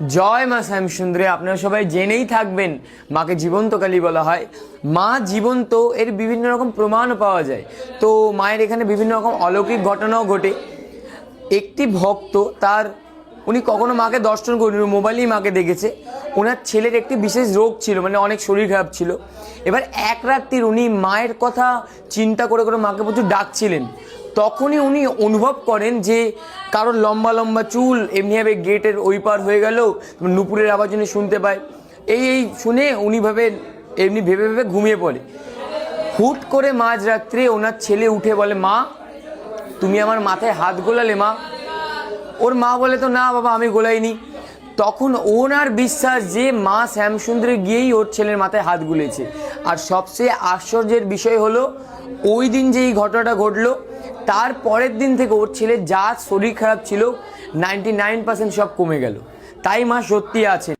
জয় মা শ্যামসুন্দরী। আপনারা সবাই জেনেই থাকবেন মাকে জীবন্ত কালী বলা হয়। মা জীবন্ত, এর বিভিন্ন রকম প্রমাণও পাওয়া যায়। তো মায়ের এখানে বিভিন্ন রকম অলৌকিক ঘটনাও ঘটে। একটি ভক্ত উনি কখনো মাকে দর্শন করেনি, মোবাইলেই মাকে দেখেছে। ওনার ছেলের একটি বিশেষ রোগ ছিল, মানে অনেক শরীর খারাপ ছিল। এবার এক রাত্রির উনি মায়ের কথা চিন্তা করে করে মাকে প্রচুর ডাকছিলেন। তখনই উনি অনুভব করেন যে কারোর লম্বা লম্বা চুল এমনিভাবে গেটের ওই পার হয়ে গেল, নুপুরের আওয়াজ উনি শুনতে পায়। এই শুনে উনি এমনি ভেবে ভেবে ঘুমিয়ে পড়ে। হুট করে মাঝরাত্রে ওনার ছেলে উঠে বলে, মা তুমি আমার মাথায় হাত গোলালে মা। ওর মা বলে, তো না বাবা আমি গোলাইনি। তখন ওনার বিশ্বাস যে মা শ্যামসুন্দরী গিয়েই ওর ছেলের মাথায় হাত গুলেছে। আর সবচেয়ে আশ্চর্যের বিষয় হলো, ওই দিন যে এই ঘটনাটা ঘটলো, তার পরের দিন থেকে ওর ছেলের যা শরীর খারাপ ছিল 99% সব কমে গেল। তাই মা সত্যি আছে।